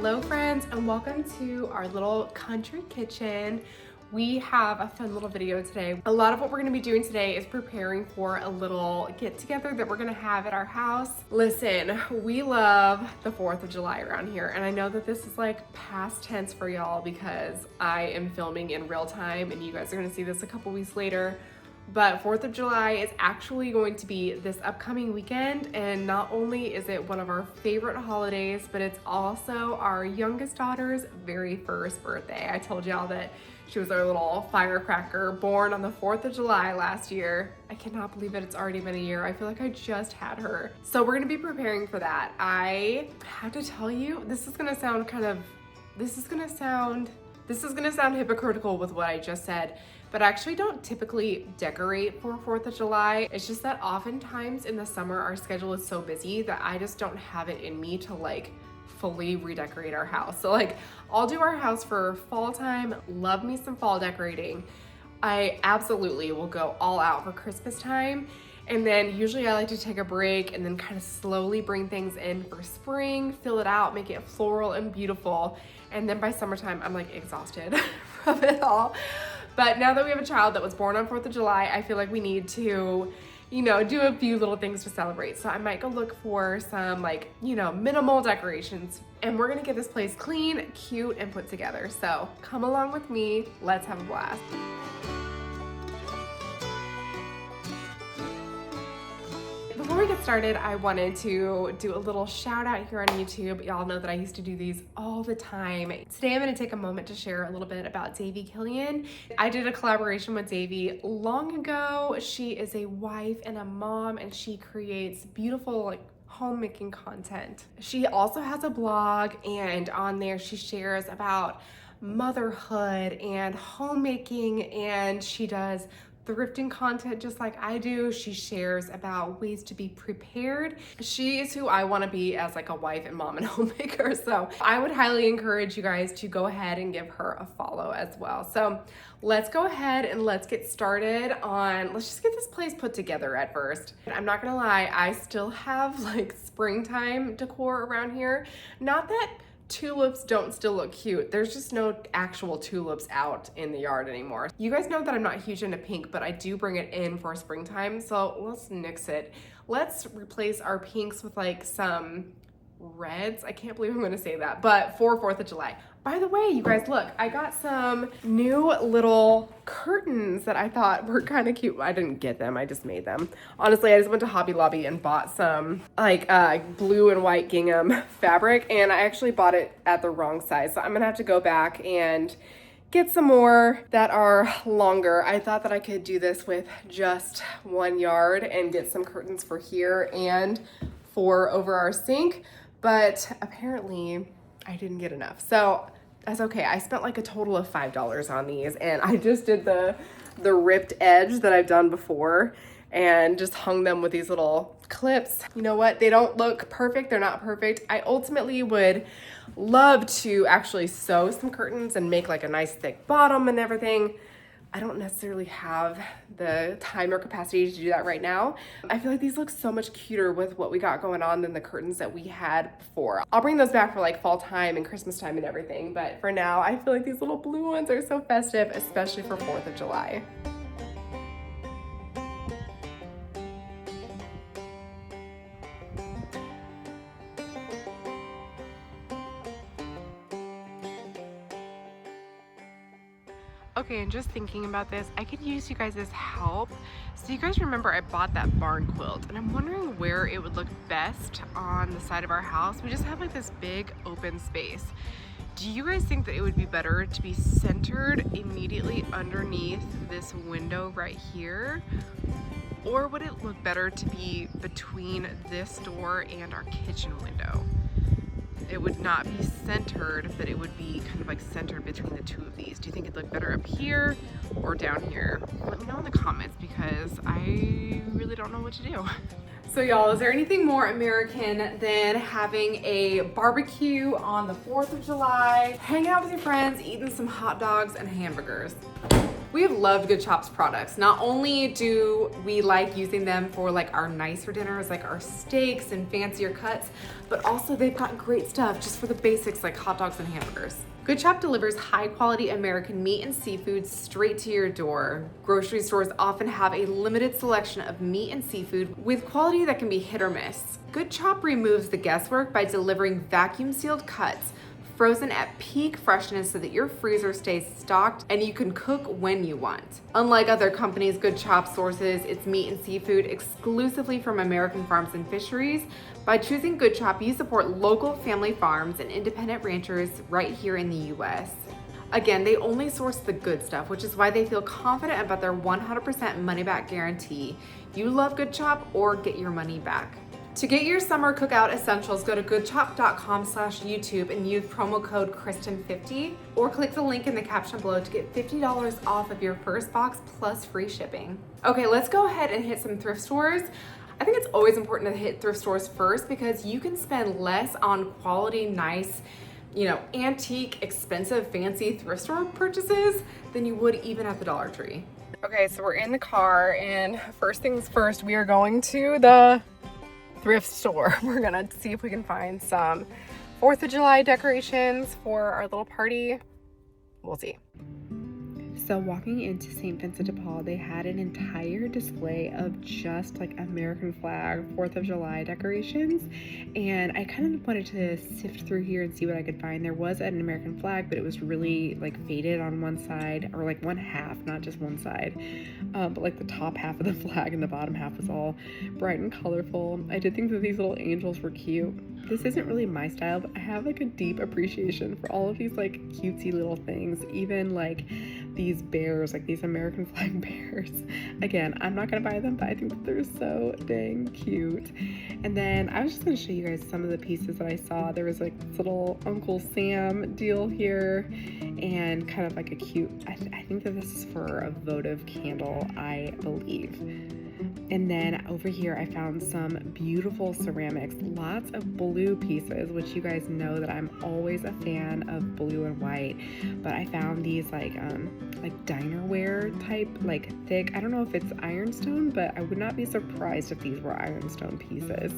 Hello friends, and welcome to our little country kitchen. We have a fun little video today. A lot of what we're gonna be doing today is preparing for a little get together that we're gonna have at our house. Listen, we love the 4th of July around here, and I know that this is like past tense for y'all because I am filming in real time and you guys are gonna see this a couple weeks later. But 4th of July is actually going to be this upcoming weekend, and not only is it one of our favorite holidays, but it's also our youngest daughter's very first birthday. I told y'all that she was our little firecracker, born on the 4th of July last year. I cannot believe it, it's already been a year. I feel like I just had her. So we're gonna be preparing for that. I have to tell you, this is gonna sound hypocritical with what I just said, but I actually don't typically decorate for 4th of July. It's just that oftentimes in the summer, our schedule is so busy that I just don't have it in me to like fully redecorate our house. So like, I'll do our house for fall time, love me some fall decorating. I absolutely will go all out for Christmas time. And then usually I like to take a break and then kind of slowly bring things in for spring, fill it out, make it floral and beautiful. And then by summertime, I'm like exhausted from it all. But now that we have a child that was born on 4th of July, I feel like we need to, you know, do a few little things to celebrate. So I might go look for some like, you know, minimal decorations, and we're gonna get this place clean, cute, and put together. So come along with me, let's have a blast. Before we get started, I wanted to do a little shout out here on YouTube. Y'all know that I used to do these all the time. Today I'm gonna take a moment to share a little bit about Davy Killian. I did a collaboration with Davy long ago. She is a wife and a mom, and she creates beautiful like homemaking content. She also has a blog, and on there she shares about motherhood and homemaking, and she does thrifting content just like I do. She shares about ways to be prepared. She is who I want to be as like a wife and mom and homemaker. So I would highly encourage you guys to go ahead and give her a follow as well. So let's go ahead and let's get started on, let's just get this place put together at first. I'm not gonna lie, I still have like springtime decor around here. Not that tulips don't still look cute. There's just no actual tulips out in the yard anymore. You guys know that I'm not huge into pink, but I do bring it in for springtime. So let's nix it. Let's replace our pinks with like some reds. I can't believe I'm gonna say that, but for 4th of July. By the way, you guys, look, I got some new little curtains that I thought were kind of cute. I didn't get them, I just made them. Honestly, I just went to Hobby Lobby and bought some like blue and white gingham fabric, and I actually bought it at the wrong size. So I'm gonna have to go back and get some more that are longer. I thought that I could do this with just 1 yard and get some curtains for here and for over our sink, but apparently I didn't get enough. So that's okay. I spent like a total of $5 on these, and I just did the ripped edge that I've done before and just hung them with these little clips. You know what? They don't look perfect. They're not perfect. I ultimately would love to actually sew some curtains and make like a nice thick bottom and everything. I don't necessarily have the time or capacity to do that right now. I feel like these look so much cuter with what we got going on than the curtains that we had before. I'll bring those back for like fall time and Christmas time and everything, but for now, I feel like these little blue ones are so festive, especially for 4th of July. Okay, and just thinking about this, I could use you guys' help. So you guys remember I bought that barn quilt, and I'm wondering where it would look best on the side of our house. We just have like this big open space. Do you guys think that it would be better to be centered immediately underneath this window right here? Or would it look better to be between this door and our kitchen window? It would not be centered, but it would be kind of like centered between the two of these. Do you think it'd look better up here or down here? Let me know in the comments because I really don't know what to do. So y'all, is there anything more American than having a barbecue on the 4th of July, hang out with your friends, eating some hot dogs and hamburgers? We have loved Good Chop's products. Not only do we like using them for like our nicer dinners, like our steaks and fancier cuts, but also they've got great stuff just for the basics like hot dogs and hamburgers. Good Chop delivers high quality American meat and seafood straight to your door. Grocery stores often have a limited selection of meat and seafood with quality that can be hit or miss. Good Chop removes the guesswork by delivering vacuum sealed cuts frozen at peak freshness so that your freezer stays stocked and you can cook when you want. Unlike other companies, Good Chop sources its meat and seafood exclusively from American farms and fisheries. By choosing Good Chop, you support local family farms and independent ranchers right here in the US. Again, they only source the good stuff, which is why they feel confident about their 100% money back guarantee. You love Good Chop or get your money back. To get your summer cookout essentials, go to goodchop.com/YouTube and use promo code Kristen50 or click the link in the caption below to get $50 off of your first box plus free shipping. Okay, let's go ahead and hit some thrift stores. I think it's always important to hit thrift stores first because you can spend less on quality, nice, antique, expensive, fancy thrift store purchases than you would even at the Dollar Tree. Okay, so we're in the car, and first things first, we are going to the thrift store. We're gonna see if we can find some 4th of July decorations for our little party. We'll see. So walking into St. Vincent de Paul, they had an entire display of just like American flag 4th of July decorations, and I kind of wanted to sift through here and see what I could find. There was an American flag, but it was really like faded on one side, or like one half, not just one side, but like the top half of the flag and the bottom half was all bright and colorful. I did think that these little angels were cute. This isn't really my style, but I have like a deep appreciation for all of these like cutesy little things, even like these bears, like these American flag bears. Again, I'm not gonna buy them, but I think that they're so dang cute. And then I was just gonna show you guys some of the pieces that I saw. There was like this little Uncle Sam deal here, and kind of like a cute, I think that this is for a votive candle, I believe. And then over here I found some beautiful ceramics, lots of blue pieces, which you guys know that I'm always a fan of blue and white. But I found these like dinerware type, like thick, I don't know if it's ironstone, but I would not be surprised if these were ironstone pieces.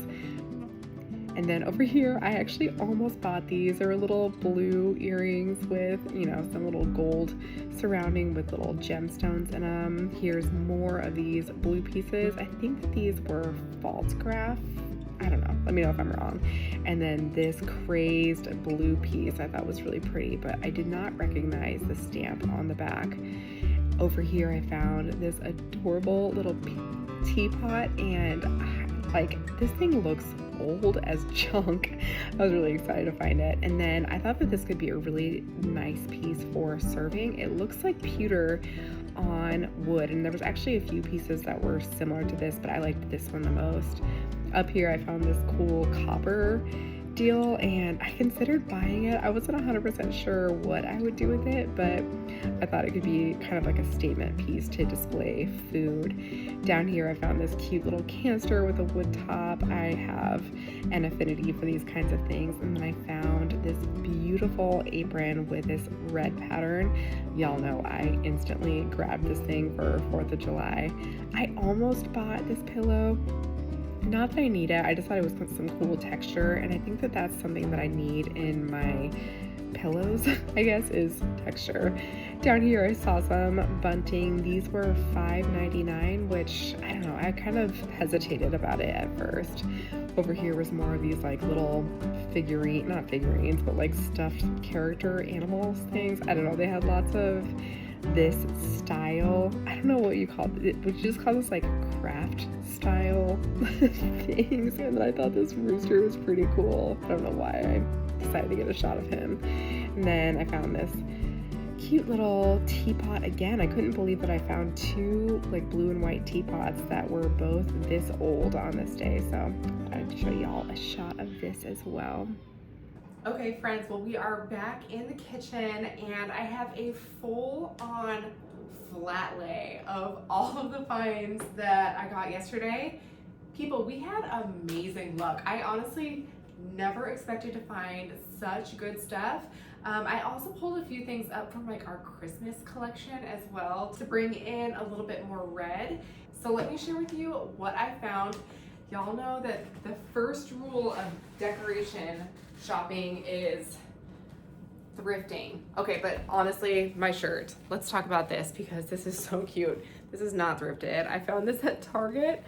And then over here, I actually almost bought these. They're little blue earrings with, some little gold surrounding with little gemstones in them. Here's more of these blue pieces. I think that these were false graph. I don't know. Let me know if I'm wrong. And then this crazed blue piece I thought was really pretty, but I did not recognize the stamp on the back. Over here, I found this adorable little teapot, and like this thing looks old as junk. I was really excited to find it. And then I thought that this could be a really nice piece for serving. It looks like pewter on wood, and there was actually a few pieces that were similar to this, but I liked this one the most. Up here I found this cool copper deal, and I considered buying it. I wasn't 100% sure what I would do with it, but I thought it could be kind of like a statement piece to display food. Down here I found this cute little canister with a wood top. I have an affinity for these kinds of things. And then I found this beautiful apron with this red pattern. Y'all know I instantly grabbed this thing for 4th of July. I almost bought this pillow. Not that I need it, I just thought it was some cool texture, and I think that that's something that I need in my pillows, I guess, is texture. Down here I saw some bunting. These were $5.99, which, I don't know, I kind of hesitated about it at first. Over here was more of these like little not figurines, but like stuffed character animals things. I don't know, they had lots of this style. I don't know what you call it. Would you just call this like craft style things? And then I thought this rooster was pretty cool. I don't know why I decided to get a shot of him. And then I found this cute little teapot again. I couldn't believe that I found two like blue and white teapots that were both this old on this day. So I'd show y'all a shot of this as well. Okay, friends, well, we are back in the kitchen, and I have a full-on flat lay of all of the finds that I got yesterday. People, we had amazing luck. I honestly never expected to find such good stuff. I also pulled a few things up from like our Christmas collection as well to bring in a little bit more red. So let me share with you what I found. Y'all know that the first rule of decoration shopping is thrifting. Okay, but honestly, my shirt. Let's talk about this because this is so cute. This is not thrifted. I found this at Target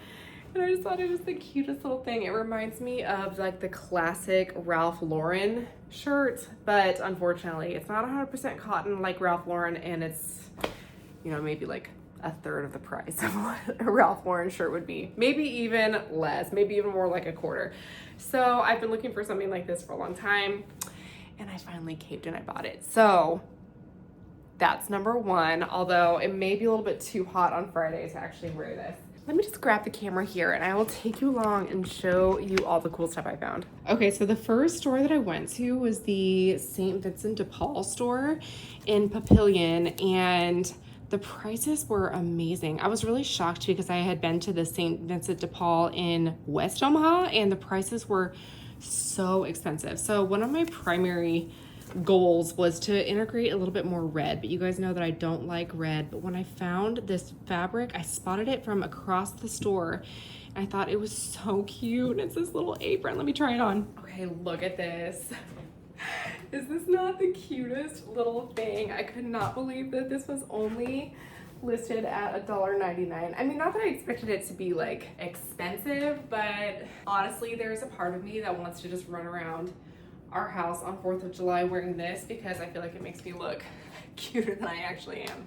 and I just thought it was the cutest little thing. It reminds me of like the classic Ralph Lauren shirt, but unfortunately it's not 100% cotton like Ralph Lauren, and it's, you know, maybe like a third of the price of what a Ralph Lauren shirt would be. Maybe even less, maybe even more like a quarter. So I've been looking for something like this for a long time and I finally caved and I bought it. So that's number one, although it may be a little bit too hot on Friday to actually wear this. Let me just grab the camera here and I will take you along and show you all the cool stuff I found. Okay, so the first store that I went to was the St. Vincent de Paul store in Papillion, and the prices were amazing. I was really shocked because I had been to the St. Vincent de Paul in West Omaha and the prices were so expensive. So one of my primary goals was to integrate a little bit more red, but you guys know that I don't like red. But when I found this fabric, I spotted it from across the store and I thought it was so cute. It's this little apron. Let me try it on. Okay, look at this. Is this not the cutest little thing? I could not believe that this was only listed at $1.99. I mean, not that I expected it to be like expensive, but honestly, there's a part of me that wants to just run around our house on 4th of July wearing this because I feel like it makes me look cuter than I actually am.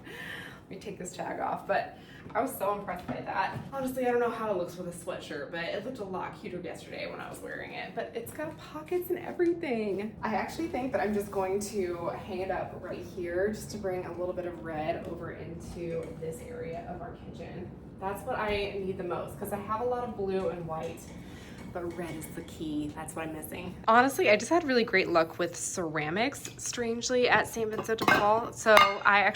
Let me take this tag off, but I was so impressed by that. Honestly, I don't know how it looks with a sweatshirt, but it looked a lot cuter yesterday when I was wearing it, but it's got pockets and everything. I actually think that I'm just going to hang it up right here just to bring a little bit of red over into this area of our kitchen. That's what I need the most because I have a lot of blue and white, but red is the key. That's what I'm missing. Honestly, I just had really great luck with ceramics, strangely, at St. Vincent de Paul. So I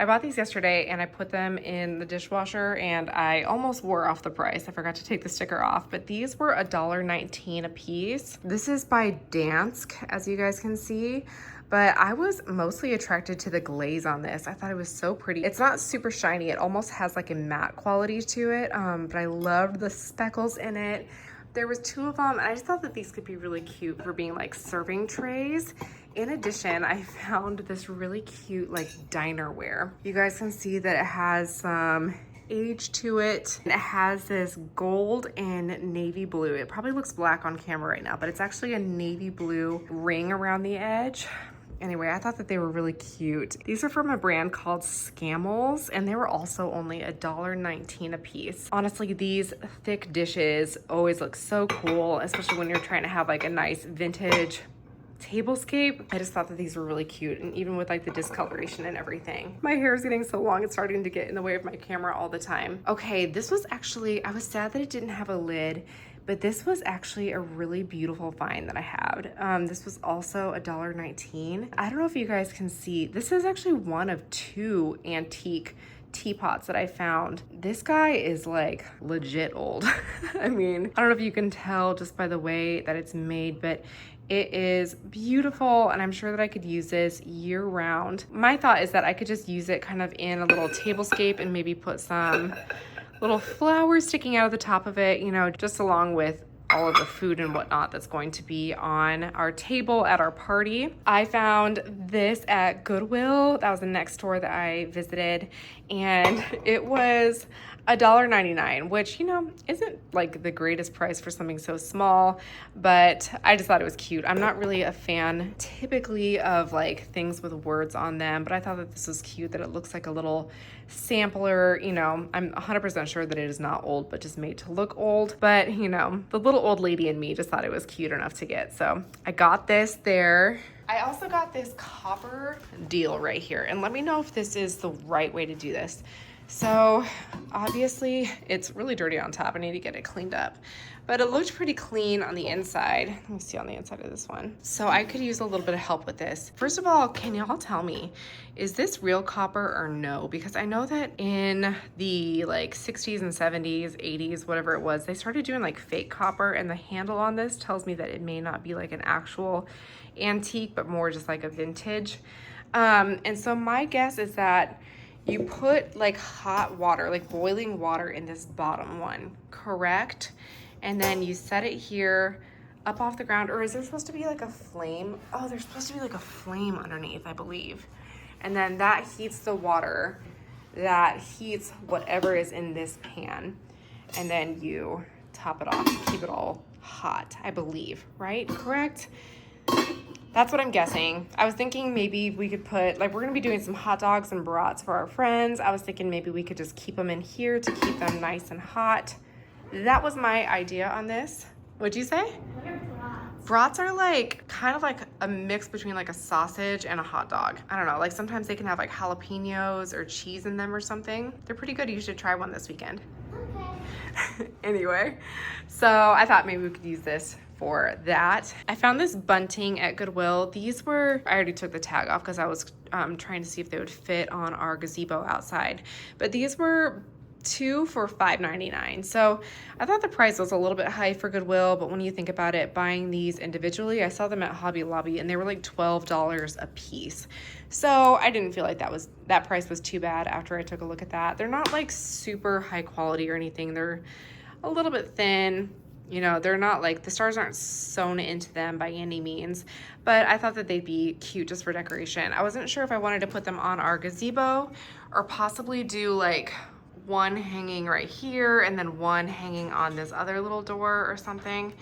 bought these yesterday and I put them in the dishwasher and I almost wore off the price. I forgot to take the sticker off, but these were $1.19 a piece. This is by Dansk, as you guys can see. But I was mostly attracted to the glaze on this. I thought it was so pretty. It's not super shiny. It almost has like a matte quality to it, but I loved the speckles in it. There was 2 of them, and I just thought that these could be really cute for being like serving trays. In addition, I found this really cute like dinerware. You guys can see that it has some age to it. It has this gold and navy blue. It probably looks black on camera right now, but it's actually a navy blue ring around the edge. Anyway, I thought that they were really cute. These are from a brand called Scammels, and they were also only $1.19 a piece. Honestly, these thick dishes always look so cool, especially when you're trying to have like a nice vintage tablescape. I just thought that these were really cute, and even with like the discoloration and everything. My hair is getting so long, it's starting to get in the way of my camera all the time. Okay, this was actually, I was sad that it didn't have a lid, but this was actually a really beautiful find that I had. This was also $1.19. I don't know if you guys can see, this is actually one of 2 antique teapots that I found. This guy is like legit old. I mean, I don't know if you can tell just by the way that it's made, but it is beautiful, and I'm sure that I could use this year round. My thought is that I could just use it kind of in a little tablescape and maybe put some little flowers sticking out of the top of it, you know, just along with all of the food and whatnot that's going to be on our table at our party. I found this at Goodwill. That was the next store that I visited, and it was $1.99, which, you know, isn't like the greatest price for something so small, but I just thought it was cute. I'm not really a fan typically of like things with words on them, but I thought that this was cute, that it looks like a little sampler. You know, I'm 100% sure that it is not old, but just made to look old. But, you know, the little old lady in me just thought it was cute enough to get. So I got this there. I also got this copper deal right here, and let me know if this is the right way to do this. So obviously it's really dirty on top. I need to get it cleaned up, but it looked pretty clean on the inside. Let me see on the inside of this one. So I could use a little bit of help with this. First of all, can y'all tell me, is this real copper or no? Because I know that in the like 60s and 70s, 80s, whatever it was, they started doing like fake copper, and the handle on this tells me that it may not be like an actual antique, but more just like a vintage. And so my guess is that you put like hot water, like boiling water in this bottom one, correct? And then you set it here up off the ground, or is there supposed to be like a flame? Oh, there's supposed to be like a flame underneath, I believe. And then that heats the water, that heats whatever is in this pan. And then you top it off to keep it all hot, I believe, right? Correct? That's what I'm guessing. I was thinking maybe we could put, like, we're gonna be doing some hot dogs and brats for our friends. I was thinking maybe we could just keep them in here to keep them nice and hot. That was my idea on this. What'd you say? What are brats? Brats are like, kind of like a mix between like a sausage and a hot dog. I don't know, like sometimes they can have like jalapenos or cheese in them or something. They're pretty good. You should try one this weekend. Okay. Anyway, so I thought maybe we could use this for that. I found this bunting at Goodwill. These were, I already took the tag off because I was trying to see if they would fit on our gazebo outside. But these were 2 for $5.99. So I thought the price was a little bit high for Goodwill, but when you think about it, buying these individually, I saw them at Hobby Lobby and they were like $12 a piece. So I didn't feel like that price was too bad after I took a look at that. They're not like super high quality or anything. They're a little bit thin. You know, they're not like, the stars aren't sewn into them by any means, but I thought that they'd be cute just for decoration. I wasn't sure if I wanted to put them on our gazebo or possibly do like one hanging right here and then one hanging on this other little door or something.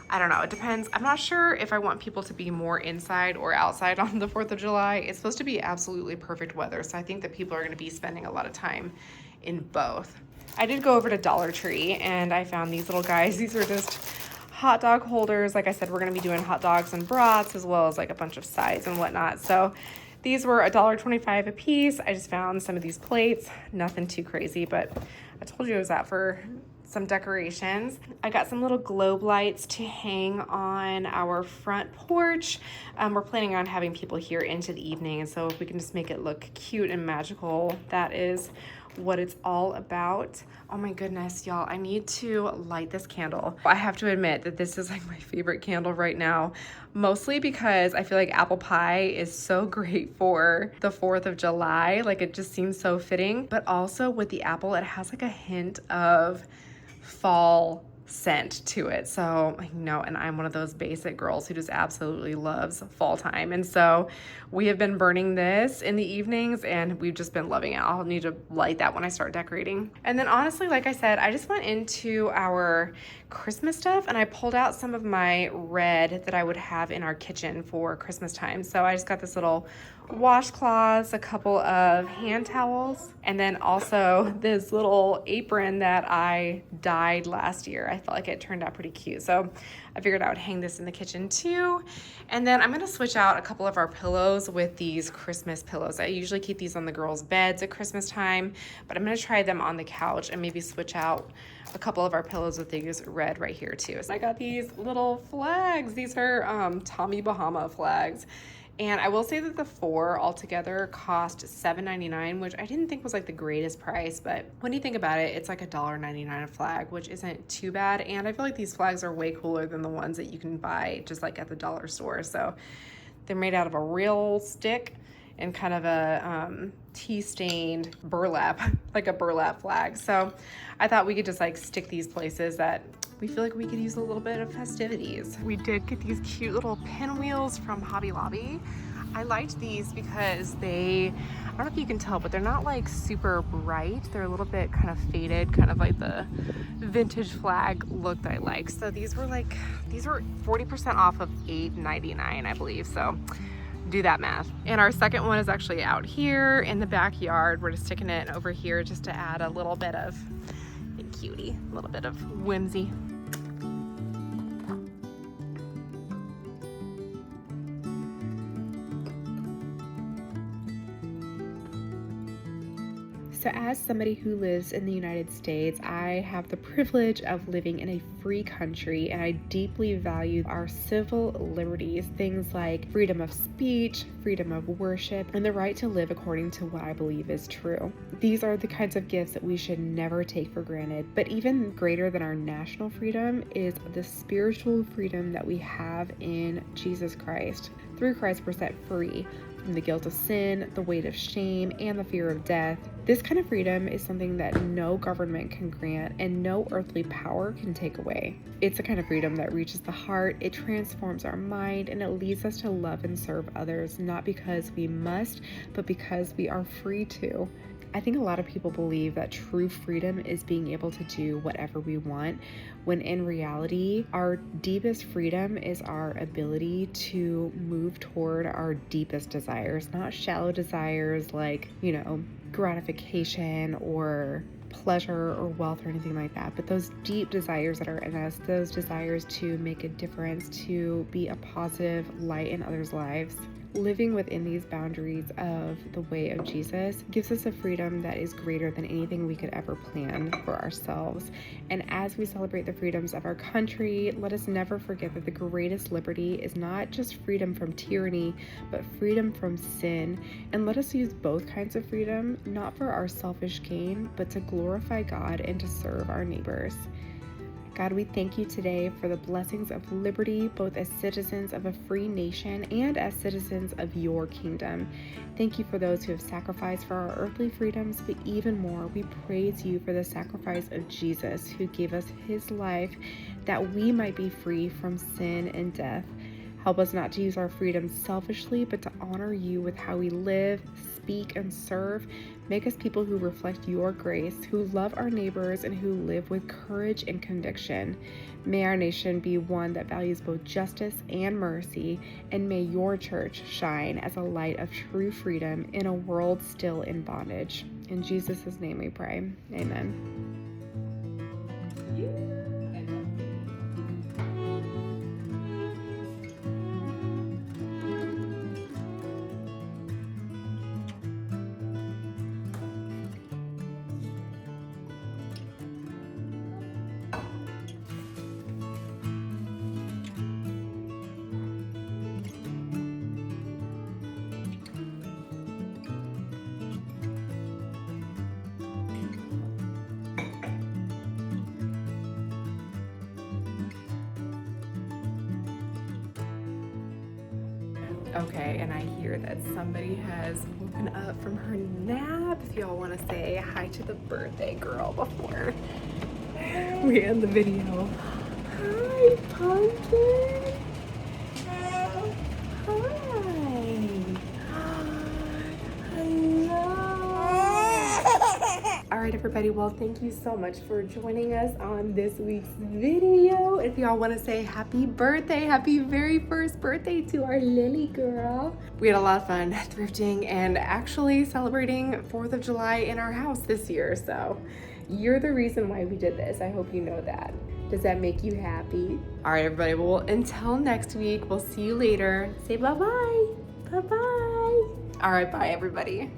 I don't know, it depends. I'm not sure if I want people to be more inside or outside on the 4th of July. It's supposed to be absolutely perfect weather, so I think that people are gonna be spending a lot of time in both. I did go over to Dollar Tree and I found these little guys. These are just hot dog holders. Like I said, we're gonna be doing hot dogs and brats as well as like a bunch of sides and whatnot. So these were $1.25 a piece. I just found some of these plates, nothing too crazy, but I told you it was that for some decorations. I got some little globe lights to hang on our front porch. We're planning on having people here into the evening, and so if we can just make it look cute and magical, that is what it's all about. Oh my goodness, y'all, I need to light this candle. I have to admit that this is like my favorite candle right now, mostly because I feel like apple pie is so great for the 4th of July. Like it just seems so fitting, but also with the apple, it has like a hint of fall scent to it. So, you know, and I'm one of those basic girls who just absolutely loves fall time. And so we have been burning this in the evenings and we've just been loving it. I'll need to light that when I start decorating. And then honestly, like I said, I just went into our Christmas stuff and I pulled out some of my red that I would have in our kitchen for Christmas time. So I just got this little washcloths, a couple of hand towels, and then also this little apron that I dyed last year. I felt like it turned out pretty cute. So I figured I would hang this in the kitchen too. And then I'm gonna switch out a couple of our pillows with these Christmas pillows. I usually keep these on the girls' beds at Christmas time, but I'm gonna try them on the couch and maybe switch out a couple of our pillows with these red right here too. So I got these little flags. These are Tommy Bahama flags. And I will say that the 4 altogether cost $7.99, which I didn't think was like the greatest price, but when you think about it, it's like $1.99 a flag, which isn't too bad. And I feel like these flags are way cooler than the ones that you can buy just like at the dollar store. So they're made out of a real stick and kind of a tea-stained burlap, like a burlap flag. So I thought we could just like stick these places that we feel like we could use a little bit of festivities. We did get these cute little pinwheels from Hobby Lobby. I liked these because I don't know if you can tell, but they're not like super bright. They're a little bit kind of faded, kind of like the vintage flag look that I like. So these were 40% off of $8.99, I believe. So do that math. And our second one is actually out here in the backyard. We're just sticking it over here just to add a little bit of cutie, a little bit of whimsy. So as somebody who lives in the United States, I have the privilege of living in a free country, and I deeply value our civil liberties, things like freedom of speech, freedom of worship, and the right to live according to what I believe is true. These are the kinds of gifts that we should never take for granted. But even greater than our national freedom is the spiritual freedom that we have in Jesus Christ. Through Christ, we're set free from the guilt of sin, the weight of shame, and the fear of death. This kind of freedom is something that no government can grant and no earthly power can take away. It's a kind of freedom that reaches the heart, it transforms our mind, and it leads us to love and serve others, not because we must, but because we are free to. I think a lot of people believe that true freedom is being able to do whatever we want, when in reality, our deepest freedom is our ability to move toward our deepest desires, not shallow desires like, gratification or pleasure or wealth or anything like that, but those deep desires that are in us, those desires to make a difference, to be a positive light in others' lives. Living within these boundaries of the way of Jesus gives us a freedom that is greater than anything we could ever plan for ourselves. And as we celebrate the freedoms of our country, let us never forget that the greatest liberty is not just freedom from tyranny, but freedom from sin. And let us use both kinds of freedom, not for our selfish gain, but to glorify God and to serve our neighbors. God, we thank you today for the blessings of liberty, both as citizens of a free nation and as citizens of your kingdom. Thank you for those who have sacrificed for our earthly freedoms, but even more, we praise you for the sacrifice of Jesus, who gave us his life that we might be free from sin and death. Help us not to use our freedom selfishly, but to honor you with how we live, speak, and serve. Make us people who reflect your grace, who love our neighbors, and who live with courage and conviction. May our nation be one that values both justice and mercy, and may your church shine as a light of true freedom in a world still in bondage. In Jesus' name we pray. Amen. Okay, and I hear that somebody has woken up from her nap. If y'all want to say hi to the birthday girl before we end the video. Hi, Pumpkin. Hi. All right, everybody. Well, thank you so much for joining us on this week's video. If y'all want to say happy birthday, happy very first birthday to our Lily girl. We had a lot of fun thrifting and actually celebrating 4th of July in our house this year. So you're the reason why we did this. I hope you know that. Does that make you happy? All right, everybody. Well, until next week, we'll see you later. Say bye-bye. Bye-bye. All right, bye, everybody.